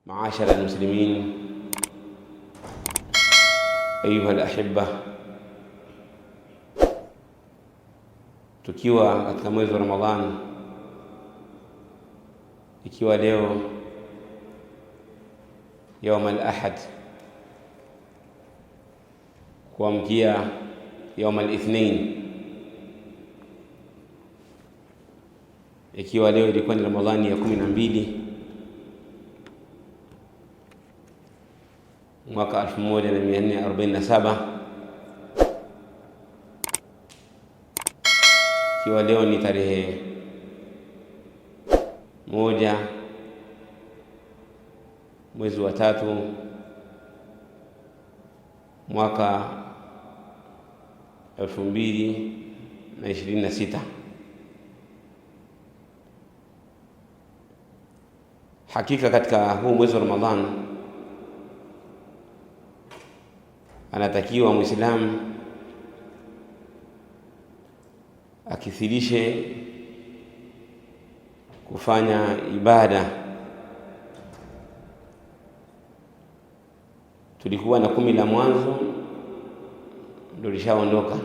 معاشر المسلمين أيها الأحبة, tukiwa katika mwezi wa Ramadhani, ikiwa leo يوم الأحد kuamkia يوم الاثنين, ikiwa leo ilikuwa ni Ramadhani ya 12 mwaka 1447, ikiwa leo ni tarehe 1 mwezi wa 3 mwaka 2026. Hakika katika huu mwezi wa Ramadhani anatakiwa Muislamu akithirishe kufanya ibada. Tulikuwa na 10 la mwanzo ndio lishaondoka,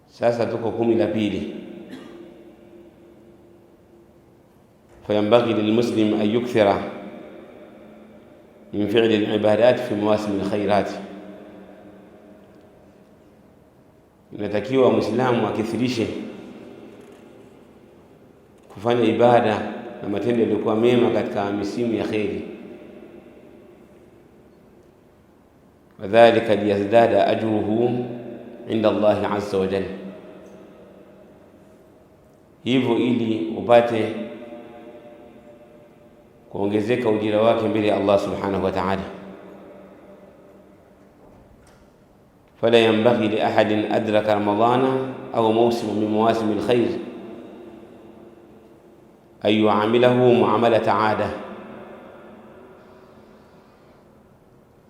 sasa tuko 10 la pili. Fayambaghi lilmuslim an yukthira min fi'li al-ibadat fi mawasim al-khairat, inatakiwa Muislamu akithirishe kufanya ibada na matendo yaliyokuwa mema katika misimu ya kheri. Wadhalika liyazdada ajruhu inda Allahi azza wa jalla, hivyo ili upate kuongezeka ujira wake mbele ya Allah subhanahu wa ta'ala. Fala yanbaghi li ahadin adraka ramadana au mawsima min mawasim alkhair an yuamilahu muamalata ada,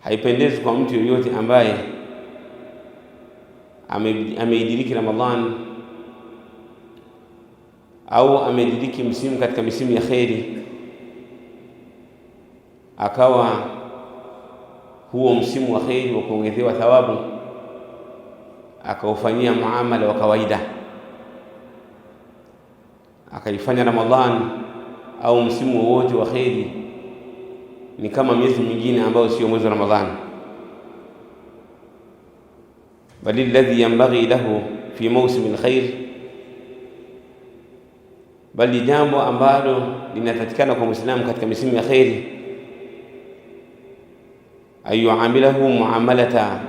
haipendezi kwa mtu yoyote ambaye ameidiriki Ramadhani au ameidiriki msimu katika misimu ya kheri, akawa huo msimu wa kheri wa kuongezewa thawabu akaufanyia muamala wa kawaida, akaifanya Ramadhani au msimu wowote wa kheri ni kama miezi mingine ambayo sio mwezi wa Ramadhani. Bali alladhi yanbaghi lahu fi mawsim alkhair, bali jambo ambalo linapatikana kwa Muislamu katika misimu ya kheri, ayuamilahu muamalata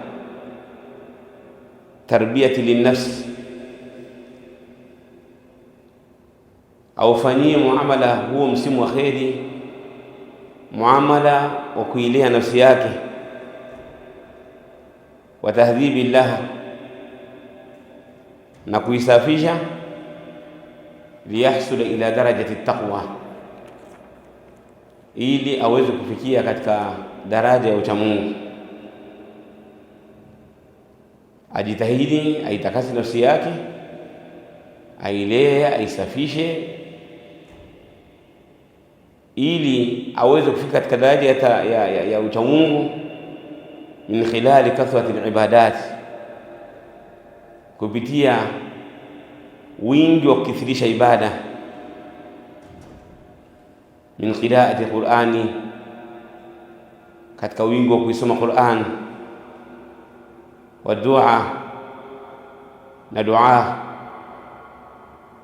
tarbiyati linnafs, aufanyie muamala huo msimu wa kheri muamala wa kuilea nafsi yake, wa tahdhibi laha, na kuisafisha, liyahsula ila darajati taqwa, ili aweze kufikia katika daraja ya uchamungu. Ajitahidi aitakase nafsi yake, ailee, aisafishe, ili aweze kufika katika daraja ya uchamungu, min khilali kathrati al-ibadat, kupitia wingi wa kukithirisha ibada, min qiraati Qur'ani, katika wingi wa kuisoma Qur'an, wa dua na dua,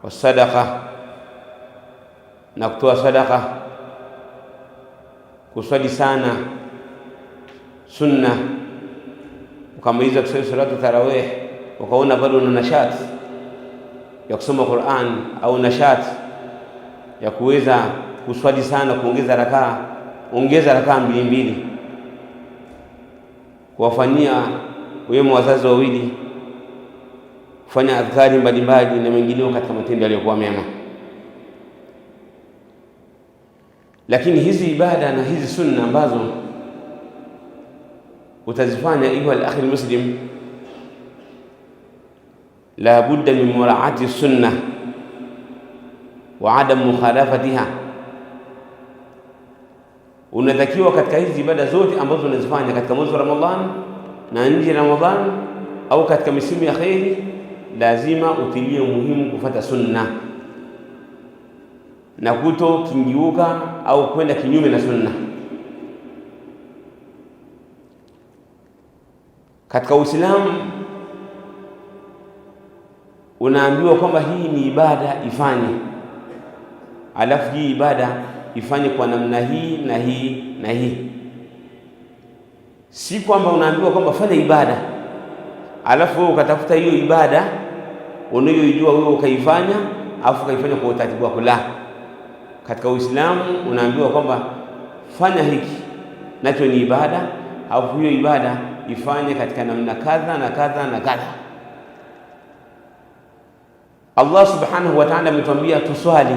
wa sadaqa na kutoa sadaqa, kuswali sana sunna, ukamaliza kuswali salatu tarawih ukaona bado una nashat ya kusoma Qur'an au nashat ya kuweza kuswali sana, kuongeza rakaa, ongeza rakaa 2 kuwafanyia wema wazazi wawili, kufanya adhkari mbalimbali na mengineo katika matendo yaliyokuwa mema. Lakini hizi ibada na hizi sunna ambazo utazifanya ayuha al-akhi al-muslim, la budda min muraati sunnah wa adam mukhalafatiha, unatakiwa katika hizi ibada zote ambazo unazifanya katika mwezi wa Ramadhani na nje ya Ramadhani au katika misimu ya kheri, lazima utilie umuhimu kufuata sunna na kuto kingiuka au kwenda kinyume na sunna. Katika Uislamu unaambiwa kwamba hii ni ibada ifanye, alafu hii ibada ifanye kwa namna hii na hii na hii. Si kwamba unaambiwa kwamba fanya ibada alafu wewe ukatafuta hiyo ibada unayoijua wewe ukaifanya alafu ukaifanya kwa utaratibu wako. La, katika Uislamu unaambiwa kwamba fanya hiki nacho ni ibada, alafu hiyo ibada ifanye katika namna kadha na kadha na kadha. Allah subhanahu wa ta'ala ametuambia tuswali,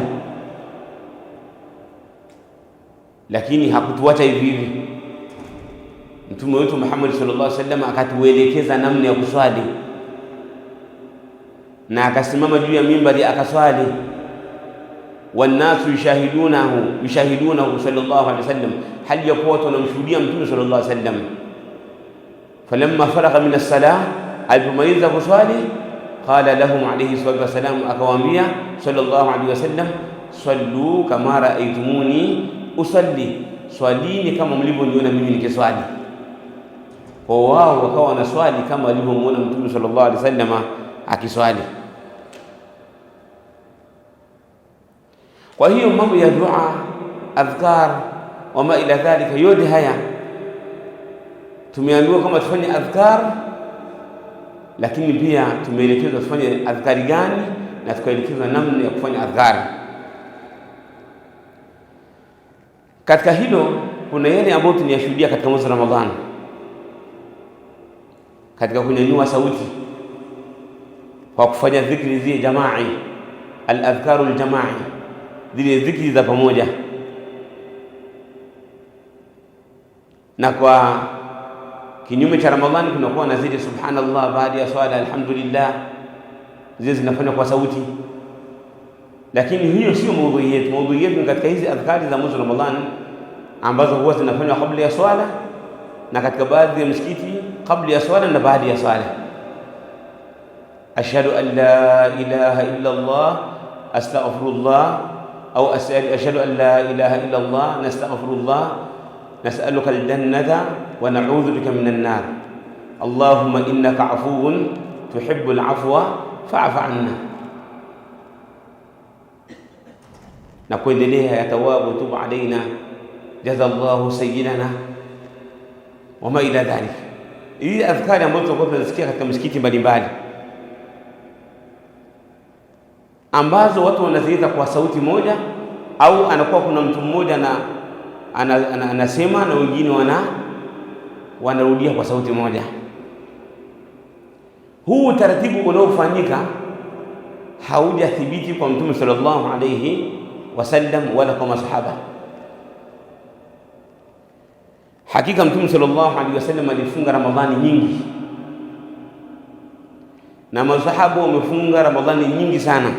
lakini hakutuacha hivi hivi. Mtume wetu Muhammad sallallahu alaihi wasallam akatuelekeza namna ya kuswali, na akasimama juu ya mimbari akaswali, wannasu yushahidunahu sallallahu alaihi wasallam, hali ya kuwa tunamshuhudia Mtume sallallahu alaihi wasallam. Falamma faragha min as-salah, alipomaliza kuswali, qala lahum alayhi salatu wasalam, akawaambia sallallahu alaihi wasallam, sallu kama raaitumuni usalli, swalini kama mlivyoniona mimi nikiswali. Kwa wao wakawa wanaswali kama walivyomuona Mtume sallallahu alaihi wasallam akiswali. Kwa hiyo mambo ya dua, adhkar wama ila dhalika, yote haya tumeambiwa kama tufanye adhkar, lakini pia tumeelekezwa tufanye adhkari gani, na tukaelekezwa namna ya kufanya adhkar. Katika hilo kuna yale ambayo tunayashuhudia katika mwezi wa Ramadhani, katika kunyanyua sauti kwa kufanya dhikri zile jamai, al-adhkaru al-jamai, zile dhikri za pamoja. Na kwa kinyume cha Ramadhani kunakuwa na zile subhanallah baada ya swala, alhamdulillah, zile zinafanywa kwa sauti. Lakini hiyo sio maudhui yetu. Maudhui yetu ni katika hizi adhkari za mwezi wa Ramadhani ambazo huwa zinafanywa kabla ya swala na katika baadhi ya misikiti kabla ya swala na baada ya swala. Ashhadu an la ilaha illa Allah astaghfirullah, au ashhadu an la ilaha illa Allah nastaghfirullah nas'aluka al-jannata wa na'udhu bika minan nar, Allahumma innaka afuwun tuhibbul afwa fa'fu anna, na kuendelea, ya tawabu tubu alaina jazallahu sayyidana wama ila dhalik. Hii adhkari ambazo tunakuwa tunasikia katika misikiti mbalimbali, ambazo watu wanaziita kwa sauti moja, au anakuwa kuna mtu mmoja na anasema na wengine wanarudia kwa sauti moja. Huu utaratibu unaofanyika haujathibiti kwa Mtume sallallahu alayhi wasallam wala kwa masahaba. Hakika Mtume sallallahu alayhi wasallam alifunga Ramadhani nyingi, na masahaba wamefunga Ramadhani nyingi sana,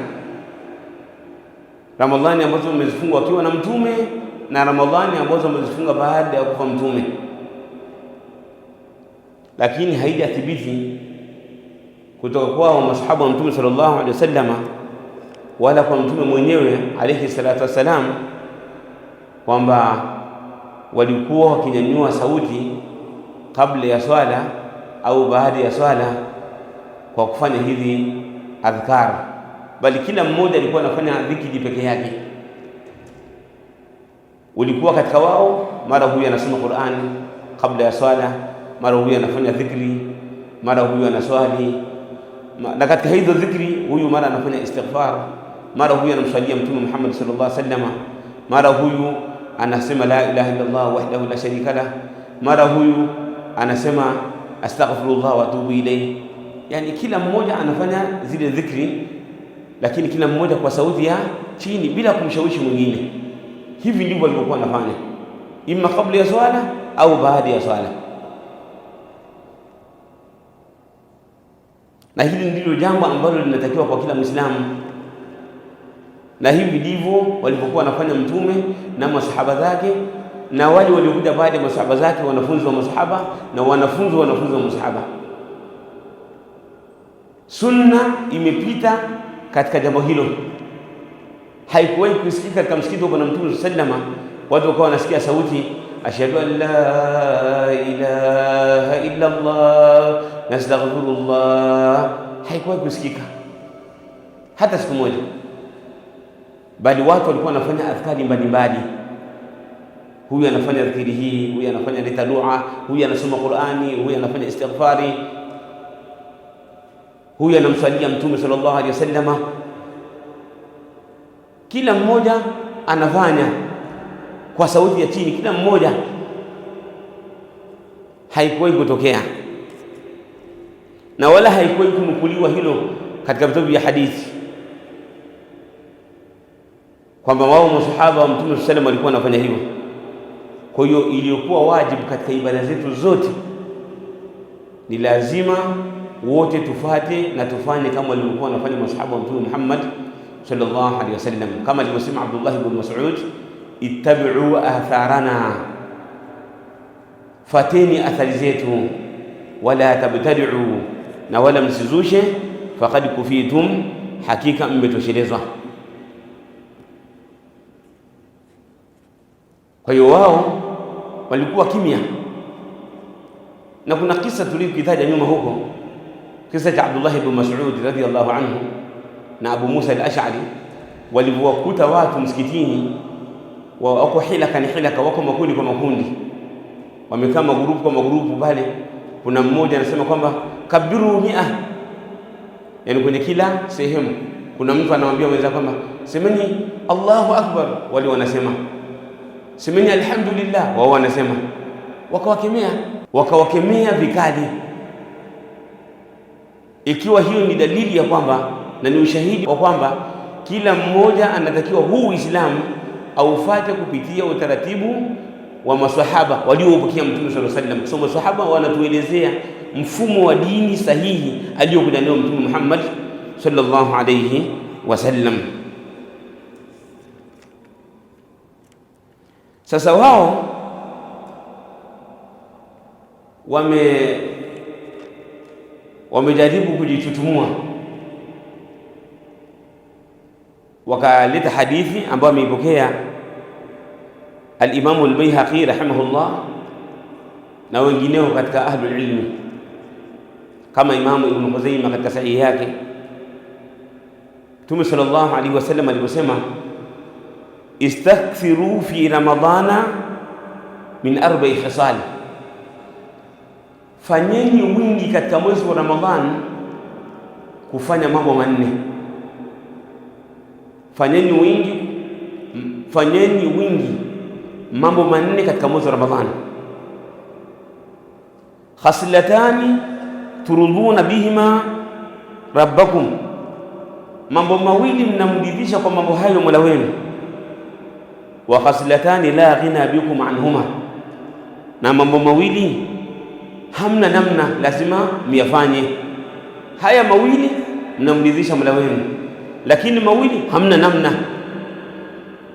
Ramadhani ambazo wamezifunga wakiwa na Mtume na Ramadhani ambazo wamezifunga baada ya kufa Mtume. Lakini haijathibiti kutoka kwao masahaba wa Mtume sallallahu alaihi wasallam wala kwa Mtume mwenyewe alayhi salatu wassalam kwamba walikuwa wakinyanyua sauti kabla ya swala au baada ya swala kwa kufanya hizi adhkar, bali kila mmoja alikuwa anafanya dhikri peke yake. Ulikuwa katika wao, mara huyu anasoma Qur'an kabla ya swala, mara huyu anafanya dhikri, mara huyu anaswali, na katika hizo dhikri huyu mara anafanya istighfar, mara huyu anamswalia Mtume Muhammad sallallahu alaihi wasallam, mara huyu anasema la ilaha illa Allah wahdahu la sharika lah, mara huyu anasema astaghfirullah wa atubu ilayhi. Yani kila mmoja anafanya zile dhikri, lakini kila mmoja kwa sauti ya chini bila kumshawishi mwingine. Hivi ndivyo walivyokuwa wanafanya, imma kabla ya swala au baada ya swala. Na hili ndilo jambo ambalo linatakiwa kwa kila Muislamu, na hivi ndivyo walivyokuwa wanafanya Mtume na masahaba zake na wale waliokuja baada ya masahaba zake, wanafunzi wa masahaba na wanafunzi wa masahaba. Sunna imepita katika jambo hilo. Haikuwahi kusikika katika msikiti wa Bwana Mtume sallama watu wakawa wanasikia sauti ashhadu an la ilaha illa Allah nastaghfirullah. Haikuwahi kusikika hata siku moja, bali watu walikuwa wanafanya adhkari mbalimbali. Huyu anafanya dhikri hii, huyu anafanya leta dua, huyu anasoma Qur'ani, huyu anafanya istighfari, huyu anamsalia Mtume sallallahu alaihi wasallam. Kila mmoja anafanya kwa sauti ya chini, kila mmoja. Haikuwahi kutokea na wala haikuwahi kunukuliwa hilo katika vitabu vya hadithi kwamba wao masahaba wa Mtume sallallahu alaihi wasallam walikuwa wanafanya hivyo. Kwa hiyo iliyokuwa wajibu katika ibada zetu zote ni lazima wote tufate na tufanye kama walivyokuwa wanafanya masahaba wa Mtume Muhammad sallallahu alaihi wasallam, kama alivyosema Abdullah ibn Mas'ud, ittabi'u atharana, fateni athari zetu, wala tabtadi'u, na wala msizushe, faqad kufitum, hakika mmetoshelezwa. Kwa hiyo wao walikuwa kimya, na kuna kisa tulikitaja nyuma huko, kisa cha Abdullah ibn Mas'ud radhiyallahu anhu na Abu Musa al-Ash'ari walivyokuta watu msikitini wako hilaka, wako makundi kwa makundi, wamekaa magrupu kwa magrupu pale. Kuna mmoja anasema kwamba kabiru 100, yani kwenye kila sehemu kuna mtu anamwambia mwenzake kwamba semeni Allahu akbar, wale wanasema semeni alhamdulillah, wao wanasema. Wakawakemea vikali, ikiwa hiyo ni dalili ya kwamba na ni ushahidi wa kwamba kila mmoja anatakiwa huu Uislamu aufate kupitia utaratibu wa maswahaba waliopokea Mtume sallallahu alaihi wasallam. So maswahaba wanatuelezea mfumo wa dini sahihi aliyokuja nao Mtume Muhammad sallallahu alaihi wasallam. Sasa wao wamejaribu kujitutumua, wakaleta hadithi ambayo ameipokea al-Imam al-Baihaqi rahimahullah na wengineo katika ahlul ilmi, kama Imam Ibn Khuzaimah katika sahihi yake. Mtume sallallahu alaihi wasallam aliposema istakthiru fi ramadana min 4 khisal, fanyeni wingi katika mwezi wa Ramadhani kufanya mambo manne. Fanyeni wingi mambo manne katika mwezi wa Ramadhani. Khaslatani turuduna bihima rabbakum, mambo mawili mnamridhisha kwa mambo hayo Mola wenu. Wa khaslatani la ghina bikum anhuma, na mambo mawili hamna namna, lazima myafanye. Haya mawili mnamridhisha Mola wenu, lakini mawili hamna namna,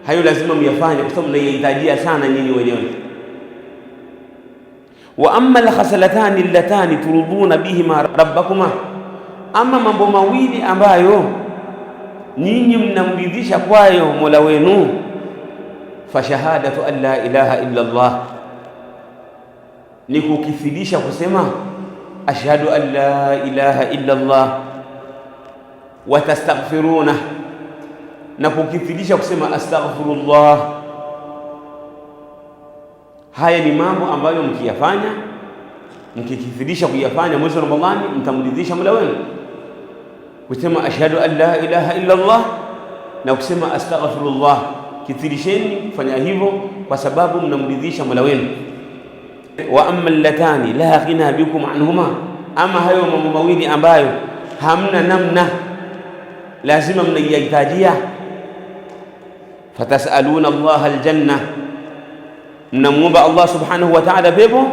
hayo lazima myafanye kwa sababu mnahitajia sana nyinyi wenyewe. Wa amma al-khaslatani allatani turuduna bihima rabbakuma, ama mambo mawili ambayo nyinyi mnamridhisha kwayo Mola wenu, fa shahadatu an la ilaha illa Allah, ni kukithirisha kusema ashhadu an la ilaha illa Allah, wa tastaghfiruna, na kukithirisha kusema astaghfirullah. Haya ni mambo ambayo mkiyafanya, mkikithirisha kuyafanya mwezi wa Ramadhani, mtamridhisha Mola wenu. Kusema ashhadu an la ilaha illa Allah na kusema astaghfirullah, kithirisheni kufanya hivyo kwa sababu mnamridhisha Mola wenu. Wa amma allatani la ghina bikum anhuma, ama hayo mambo mawili ambayo hamna namna, lazima mnahitajia. Fatasaluna Allah aljanna, mnamuomba Allah subhanahu wa ta'ala pepo.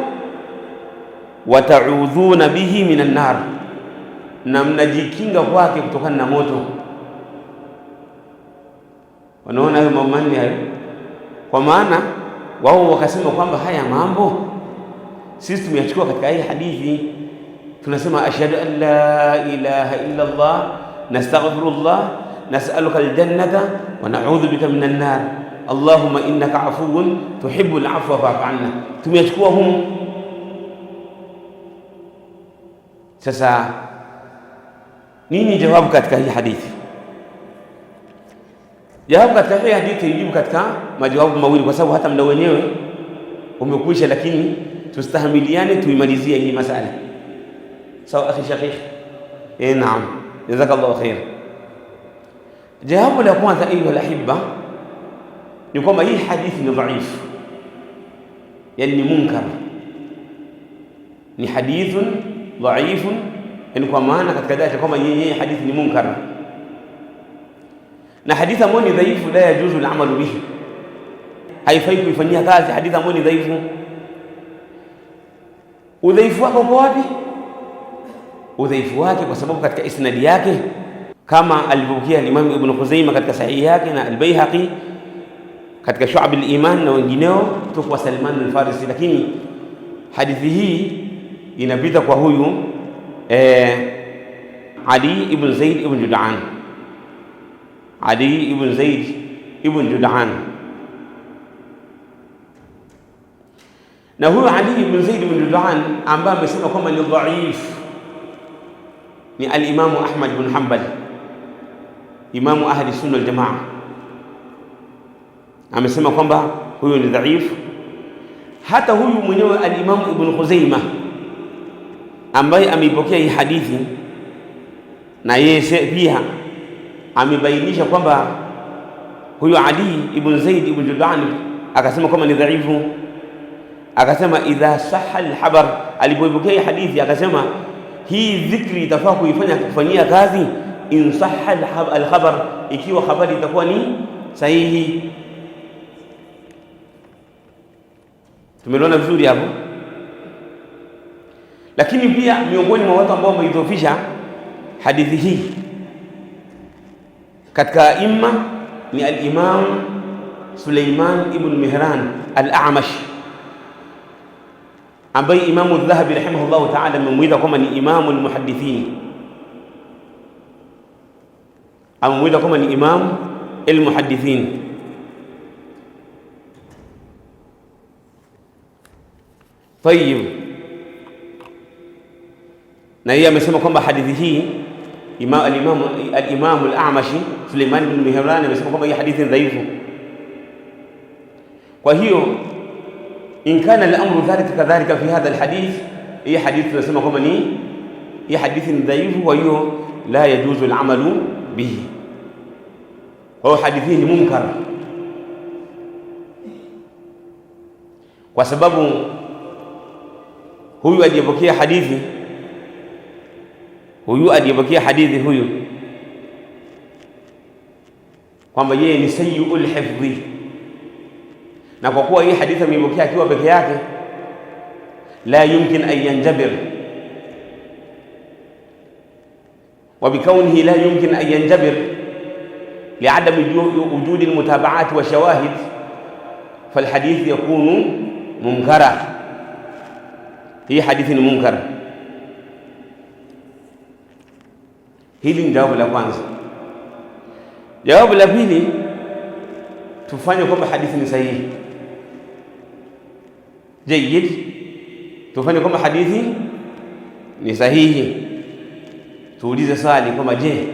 Wa ta'udhuna bihi minan nar, na mnajikinga kwake kutokana na moto. Wanaona hayo mambo manne hayo, kwa maana wao wakasema kwamba haya mambo sisi tumeyachukua katika hii hadithi. Tunasema ashhadu an la ilaha illa Allah, nastaghfirullah, nas'aluka aljannata wa na'udhu bika minan nar, Allahumma innaka afuwun tuhibbul afwa fa'fu anna. Tumeyachukua humu. Sasa nini jawabu katika hii hadithi? Jawabu katika hii hadithi ijibu katika majawabu mawili, kwa sababu hata muda wenyewe umekwisha, lakini tustahamiliane tuimalizie hii masala. Sawa akhi Shaqiq? Naam, jazakallahu khair. Jawabu la kwanza, ayuha alahibba, ni kwamba hii hadithi ni dhaifu, yani ni munkar, ni hadithun dhaifun, yani kwa maana katika data kwamba hii hadithi ni munkar, na hadithi ambayo ni dhaifu la yajuzu al-amalu bihi, haifai kuifanyia kazi hadithi ambayo ni dhaifu. Udhaifu wake uko wapi? Udhaifu wake kwa sababu katika isnadi yake, kama alivyokia Imam Ibn Khuzaimah katika sahihi yake na al-Baihaqi katika Shu'ab al-Iman na wengineo kutoka kwa Salman al-Farisi, lakini hadithi hii inapita kwa huyu Ali ibn Zaid ibn Jud'an. Ali ibn Zaid ibn Jud'an, na huyu Ali ibn Zaid ibn Jud'an ambaye amesema kwamba ni dhaif ni al-Imam Ahmad ibn Hanbal, imamu ahli sunna wal jamaa, amesema kwamba huyu ni dhaif. Hata huyu mwenyewe al-Imam Ibn Khuzaimah ambaye ameipokea hii hadithi, na yeye pia amebainisha kwamba huyu Ali ibn Zaid ibn Jud'an akasema kwamba ni dhaifu. Akasema idha sahha al-habar, alipoipokea hii hadithi akasema hii dhikri itafaa kufanyia kazi in sahha al-khabar, ikiwa habari itakuwa ni sahihi. Tumeona vizuri hapo. Lakini pia miongoni mwa watu ambao wameidhofisha hadithi hii katika imma ni al-Imam Suleiman ibn Mihran al-A'mash, ambaye Imamu Dhahabi rahimahullahu ta'ala amemwita kwamba ni imamu al-muhaddithin, amemwita kwamba ni imamu al-muhaddithin. Tayyib, na yeye amesema kwamba hadithi hii al-Imam al-A'mashi Suleiman ibn Mihran amesema kwamba hii hadithi dhaifu. Kwa hiyo in kana al-amru dhalika kadhalika fi hadha al-hadith, hii hadithi tunasema kwamba ni hii hadithi ni dhaifu, kwa hiyo la yajuzu al-amalu bihi. Kwa hiyo hadithi ni munkar, kwa sababu huyu aliyepokea hadithi huyu kwamba yeye ni sayyul hifdhi, na kwa kuwa hii hadithi ameipokea akiwa peke yake, la yumkin an yanjabir, wa bikaunihi la yumkin an yanjabir li'adami wujudi al-mutaba'at wa shawahid, falhadith yakunu munkara. Hii hadithi ni munkar. Hili ni jawabu la kwanza. Jawabu la pili, tufanye kwamba hadithi ni sahihi. Jayyid, tufanye kwamba hadithi ni sahihi. Tuulize swali kwamba je,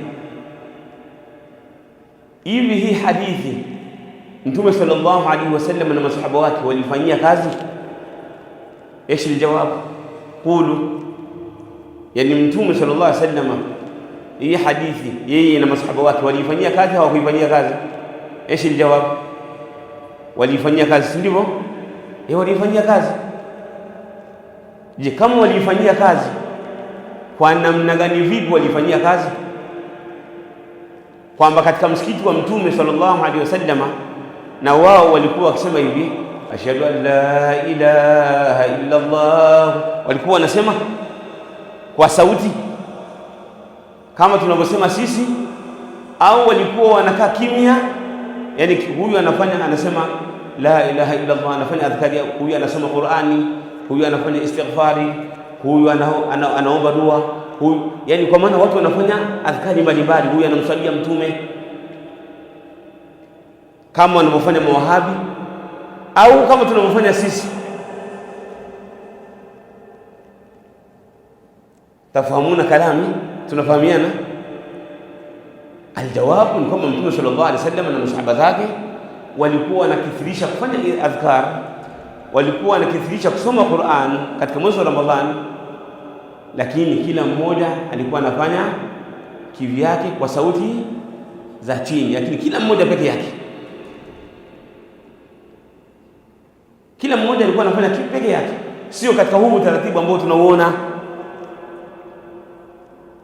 hivi hii hadithi Mtume sallallahu alaihi wasallam na masahaba wake walifanyia kazi? ايش الجواب؟ قولوا. يعني Mtume sallallahu alaihi wasallam hii hadithi yeye na masahaba wake walifanyia kazi au hawakuifanyia kazi? ايش الجواب؟ walifanyia kazi, ndivyo? Walifanyia kazi. Je, kama walifanyia kazi, kwa namna gani, vipi walifanyia kazi? Kwamba katika msikiti wa Mtume sallallahu alaihi wasallam na wao walikuwa wakisema hivi, ashhadu an la ilaha illa Allah, walikuwa wanasema kwa sauti kama tunavyosema sisi, au walikuwa wanakaa kimya? Yani huyu anasema la ilaha illa Allah, anafanya adhkari, huyu anasoma Qur'ani, huyu anafanya istighfari, huyu anaomba dua, huyu yani, kwa maana watu wanafanya adhkari mbalimbali, huyu anamswalia Mtume kama wanavyofanya mawahabi au kama tunavyofanya sisi. Tafahamuna kalami, tunafahamiana. Aljawabu ni kwamba Mtume sallallahu alaihi wasallam na masahaba zake walikuwa wanakithirisha kufanya adhkar, walikuwa wanakithirisha kusoma Qur'an katika mwezi wa Ramadhani, lakini kila mmoja alikuwa anafanya kivyake kwa sauti za chini, lakini kila mmoja peke yake. Kila mmoja alikuwa anafanya kitu peke yake, sio katika huu utaratibu ambao tunauona.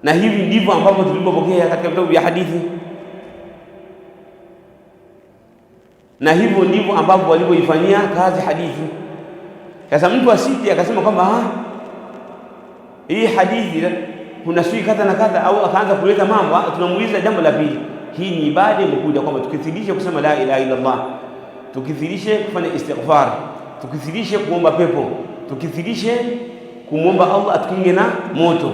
Na hivi ndivyo ambavyo tulipopokea katika vitabu vya hadithi, na hivyo ndivyo ambavyo walivyoifanyia kazi hadithi. Sasa mtu asije akasema kwamba hii hadithi kuna sui kadha na kadha, au akaanza kuleta mambo. Tunamuuliza jambo la pili, hii ni ibada imekuja kwamba tukithirishe kusema la ilaha illa Allah, tukithirishe kufanya istighfar, tukithirishe kuomba pepo, tukithirishe kumwomba Allah atukinge na moto.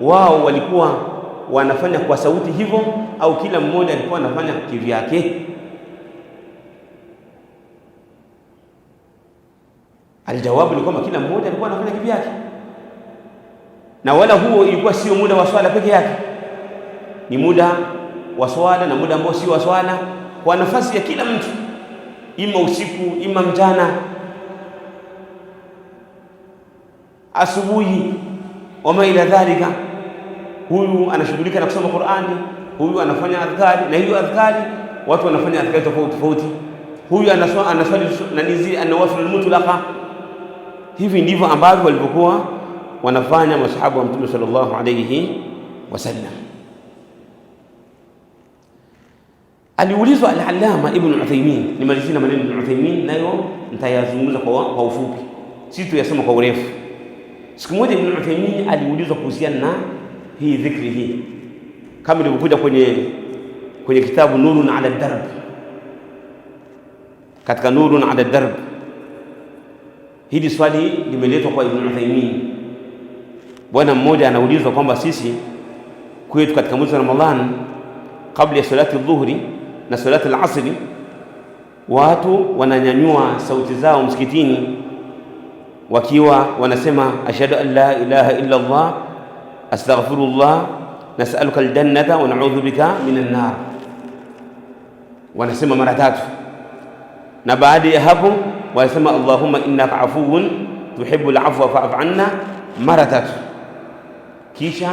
Wao walikuwa wanafanya kwa sauti hivyo, au kila mmoja alikuwa anafanya kivyake? Aljawabu ni kwamba kila mmoja alikuwa anafanya kivyake, na wala huo ilikuwa sio muda wa swala peke yake, ni muda wa swala na muda ambao sio wa swala, kwa nafasi ya kila mtu, ima usiku, ima mchana, asubuhi, wama ila dhalika. Huyu anashughulika na kusoma Qur'ani, huyu anafanya adhkari, na hiyo adhkari watu wanafanya adhkari tofauti tofauti. Huyu anaswali na nizi anawafil mutlaqa. Hivi ndivyo ambavyo walivyokuwa wanafanya masahaba wa Mtume sallallahu alayhi wasallam. Aliulizwa al-Allama Ibn Uthaymeen, nimalizie na maneno Ibn Uthaymeen, nayo nitayazungumza kwa ufupi, si tuyasoma kwa urefu. Siku moja Ibn Uthaymeen aliulizwa kuhusiana na hii dhikri hii, kama ilivyokuja kwenye kitabu Nurun ala Darb. Katika Nurun ala Darb hili swali limeletwa kwa Ibn Uthaymeen. Bwana mmoja anaulizwa kwamba sisi kwetu katika mwezi wa Ramadhani, kabla ya salati dhuhuri na salati al-asri, watu wananyanyua sauti zao msikitini wakiwa wanasema ashhadu an la ilaha illa Allah, astaghfirullah, nas'aluka al-jannata wa na'udhu bika minan nar. Wanasema mara tatu, na baada ya hapo wanasema Allahumma innaka afuwun tuhibbul afwa fa'fu anna mara tatu. Kisha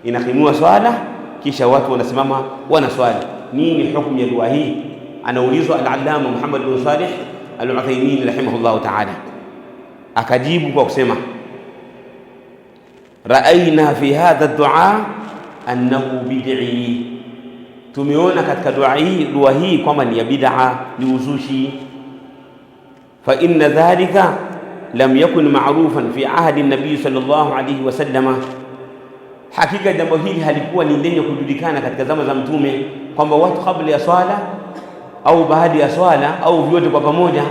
inakimua swala, kisha watu wanasimama wanaswali. Nini hukumu ya dua hii? Anaulizwa al-Allama Muhammad bin Salih al-Uthaymeen rahimahullah ta'ala, akajibu kwa kusema ra'ayna fi hadha ad-du'a annahu bid'i, tumeona katika dua hii kwamba ni ya bid'a, ni uzushi. Fa inna dhalika lam yakun ma'rufan fi ahdi an-nabi sallallahu alayhi wasallam, hakika jambo hili halikuwa ni lenye kujulikana katika zama za Mtume, kwamba watu kabla ya swala au baada ya swala au vyote kwa pamoja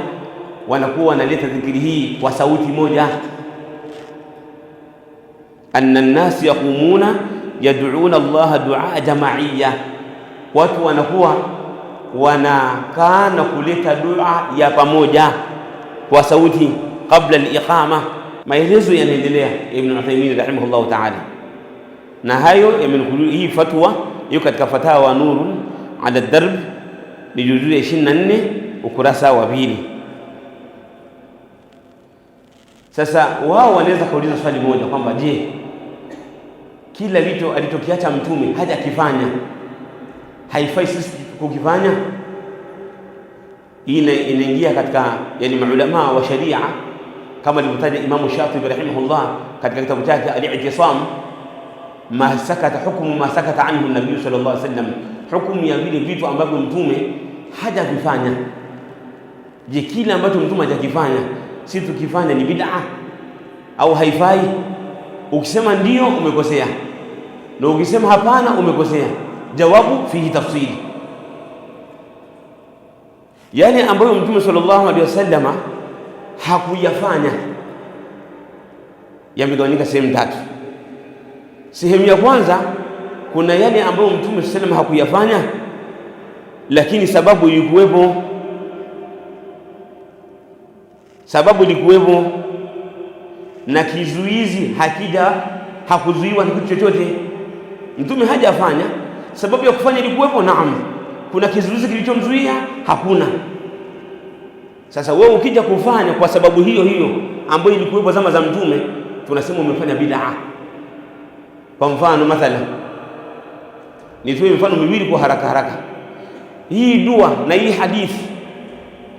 wanakuwa wanaleta dhikri hii kwa sauti moja. Anna an-nas yaqumuna yad'una Allah du'a jama'iyya, watu wanakuwa wanakaa na kuleta dua ya pamoja kwa sauti kabla al-iqama. Maelezo yanaendelea Ibn Uthaymeen rahimahullah ta'ala, na hayo yamenukuliwa. Hii fatwa hiyo katika fatawa Nurun ala Darb ni juzu ya 24 ukurasa wa 2. Sasa wao wanaweza kuuliza swali moja kwamba je, kila vitu alitokiacha Mtume haja kifanya haifai sisi kukifanya? Ile inaingia katika yani maulama wa sharia, kama alivyotaja Imamu Shatibi rahimahullah katika kitabu chake Al-I'tisam, ma sakata hukmu ma sakata anhu an-nabii sallallahu alaihi wasallam, hukumu ya vile vitu ambavyo Mtume hajavifanya. Je, kile ambacho Mtume hajakifanya si tukifanya ni bid'a au haifai? Ukisema ndio umekosea, na ukisema hapana umekosea. Jawabu fihi tafsili. yale ambayo Mtume sallallahu alaihi wasallama hakuyafanya yamegawanyika sehemu tatu. Sehemu ya kwanza, kuna yale ambayo Mtume sallallahu alaihi wasallam hakuyafanya lakini sababu ilikuwepo. Sababu ilikuwepo na kizuizi hakuzuiwa ni kitu chochote. Mtume hajafanya, sababu ya kufanya ilikuwepo. Naam, kuna kizuizi kilichomzuia? Hakuna. Sasa wewe ukija kufanya kwa sababu hiyo hiyo ambayo ilikuwepo zama za Mtume, tunasema umefanya bid'a. Kwa mfano, mathalan nitoe mifano miwili kwa haraka haraka. Hii dua na hii hadithi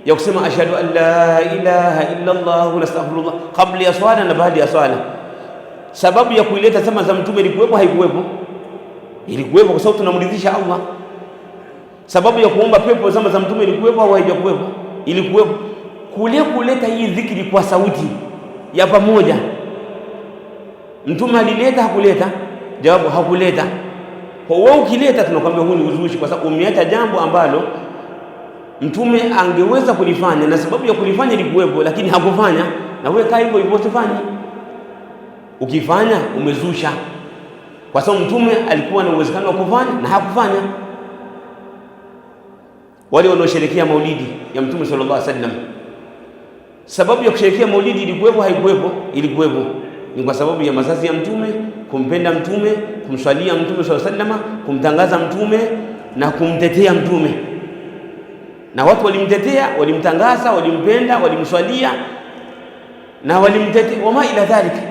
ya kusema ashhadu an la ilaha illa Allah wa astaghfirullah kabla ya swala na baada ya swala, sababu ya kuileta zama za Mtume ilikuwepo? Haikuwepo? Ilikuwepo, kwa sababu tunamridhisha Allah. Sababu ya kuomba pepo zama za Mtume ilikuwepo au haijakuwepo? Ilikuwepo. Kule kuleta hii dhikri kwa sauti ya pamoja, Mtume alileta? Hakuleta? Jawabu, hakuleta. Kwa wewe ukileta, tunakwambia huu ni uzushi, kwa sababu umeacha jambo ambalo Mtume angeweza kulifanya na sababu ya kulifanya ilikuwepo, lakini hakufanya. Na wewe kaa hivyo hivyo usifanye. Ukifanya umezusha, kwa sababu Mtume alikuwa na uwezekano wa kufanya na hakufanya. Wale wanaosherehekea maulidi ya Mtume sallallahu alaihi wasallam, sababu ya kusherehekea maulidi ilikuwepo? Haikuwepo? Ilikuwepo. Ni kwa sababu ya mazazi ya Mtume, kumpenda Mtume, kumswalia Mtume sallallahu alaihi wasallam, kumtangaza Mtume na kumtetea Mtume. Na watu walimtetea, walimtangaza, walimpenda, walimswalia na walimtetea wama ila dhalika,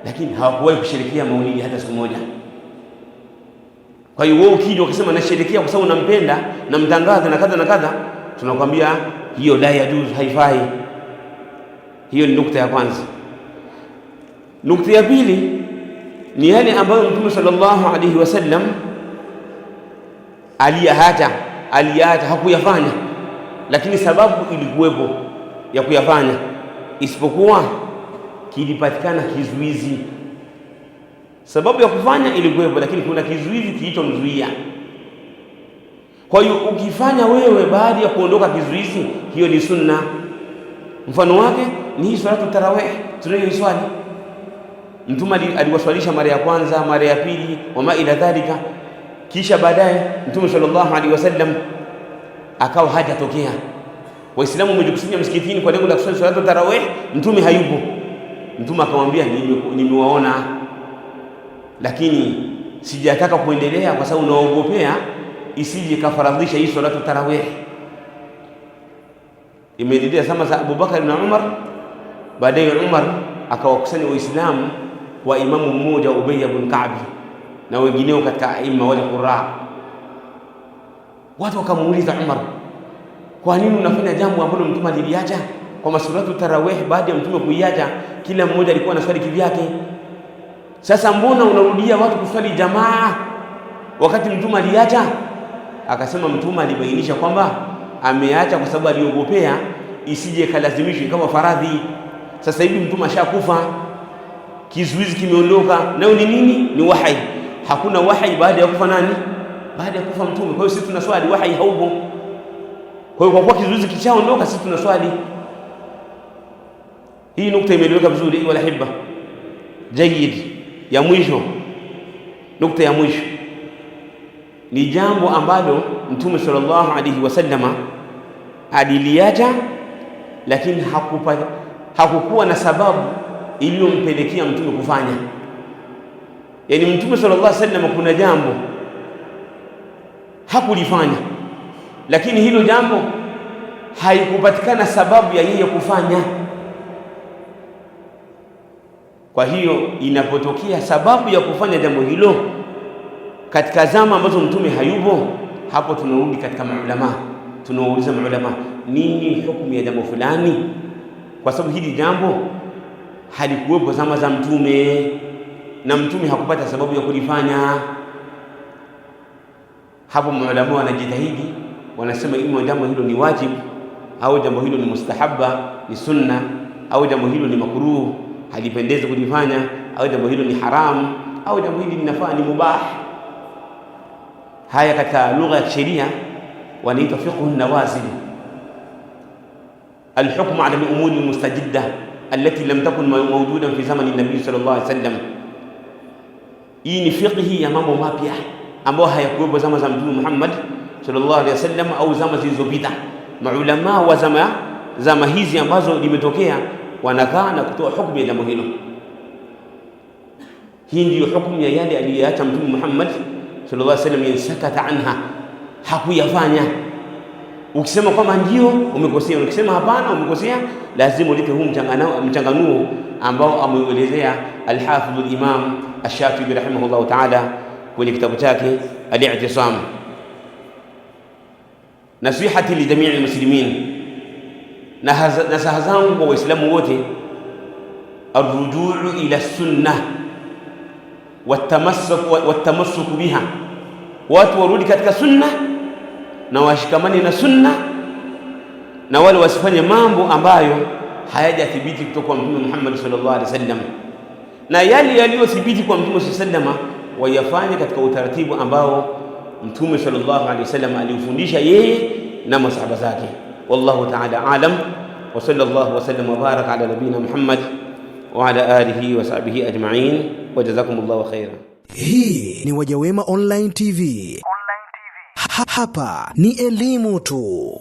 lakini hawakuwahi kusherehekea maulidi hata siku moja. Kwa hiyo wewe ukija ukisema nasherehekea kwa sababu nampenda, namtangaza na kadha na kadha, tunakwambia hiyo la yajuzu, haifai. Hiyo ni nukta ya kwanza. Nukta ya pili ni yale ambayo Mtume sallallahu alaihi wasallam aliyaacha, hakuyafanya, lakini sababu ilikuwepo ya kuyafanya, isipokuwa kilipatikana kizuizi. Sababu ya kufanya ilikuwepo, lakini kuna kizuizi kilichomzuia. Kwa hiyo ukifanya wewe baada ya kuondoka kizuizi, hiyo ni sunna. Mfano wake ni hii salatu tarawih tunayoiswali. Mtume aliwaswalisha mara ya kwanza, mara ya pili, wama ila dhalika, kisha baadaye Mtume sallallahu alaihi wasallam akawa hajatokea. Waislamu wamejikusanya msikitini kwa lengo la kuswali salatu tarawih, Mtume hayupo. Mtume akamwambia, nimewaona lakini sijataka kuendelea kwa sababu naogopea isije kafaradhisha hii salatu tarawih. Imeendelea zama za Abu Bakar na Umar. Baadaye Umar akawakusanya Waislamu kwa imamu mmoja, Ubay ibn Ka'b, na wengineo katika aima wale qurra. Watu wakamuuliza Umar, kwa nini unafanya jambo ambalo Mtume aliliacha? Kwa masalatu tarawih baada ya Mtume kuiacha, kila mmoja alikuwa anaswali kivyake. Sasa mbona unarudia watu kuswali jamaa wakati Mtume aliacha? Akasema Mtume alibainisha kwamba ameacha kwa sababu aliogopea isije kalazimishwe kama faradhi. Sasa hivi Mtume ashakufa, kizuizi kimeondoka, nayo ni nini? Ni wahi. Hakuna wahi baada ya kufa nani? Baada ya kufa Mtume. Kwa hiyo sisi tunaswali, wahi haupo. Kwa hiyo kwa kuwa kizuizi kishaondoka, sisi tunaswali. Hii nukta imeeleweka vizuri wala hibba? Jayyid. Ya mwisho, nukta ya mwisho ni jambo ambalo Mtume sallallahu alaihi wasallama aliliacha, lakini hakukuwa na sababu iliyompelekea Mtume kufanya. Yaani Mtume sallallahu alaihi wasallam kuna jambo hakulifanya, lakini hilo jambo haikupatikana sababu ya yeye kufanya. Kwa hiyo inapotokea sababu ya kufanya jambo hilo katika zama ambazo Mtume hayupo, hapo tunarudi katika maulama, tunauliza maulama, nini hukumu ya jambo fulani? Kwa sababu hili jambo halikuwepo zama za Mtume na Mtume hakupata sababu ya kulifanya. Hapo maulama wanajitahidi, wanasema ima jambo hilo ni wajibu, au jambo hilo ni mustahabba, ni sunna, au jambo hilo ni makruh, halipendezi kulifanya, au jambo hilo ni haramu, au jambo hili linafaa, ni mubah. Haya katika lugha ya kisheria wanaitwa fiqhu nawazil, alhukmu ala al-umuri al-mustajidda allati lam takun mawjudan fi zamani an-nabi sallallahu alaihi wasallam. Hii ni fiqhi ya mambo mapya ambayo hayakuwepo zama za Mtume Muhammad sallallahu alaihi wasallam au zama zilizopita. Maulama wa zama hizi ambazo limetokea wanakaa na kutoa hukumu ya jambo hilo. Hii ndiyo hukumu ya yale aliyoacha Mtume Muhammad sallallahu alaihi wasallam, yansakata anha, hakuyafanya. Ukisema kwamba ndio umekosea, ukisema hapana umekosea, lazima ulete huu mchanganuo ambao ameuelezea al-Hafidh al-Imam Ash-Shatibi rahimahullah ta'ala kwenye kitabu chake Al-I'tisam. Nasihati li jamii al-muslimin, nasaha zangu kwa Waislamu wote, arrujuu ila sunnah watamassuku biha, watu warudi katika sunna na washikamani na sunna, na wale wasifanye mambo ambayo hayajathibiti kutoka kwa Mtume Muhammad sallallahu alaihi wasallam, na yale yaliyothibiti kwa Mtume sallallahu alaihi wasallam wayafanye katika utaratibu ambao Mtume sallallahu alaihi wasallam aliufundisha yeye na masahaba zake. Wallahu ta'ala alam, wa sallallahu wa sallam wa baraka ala nabina Muhammad wa ala alihi wa sahbihi ajma'in, wa jazakumullahu khairan. Hii ni Wajawema Online TV. Hapa ni elimu tu.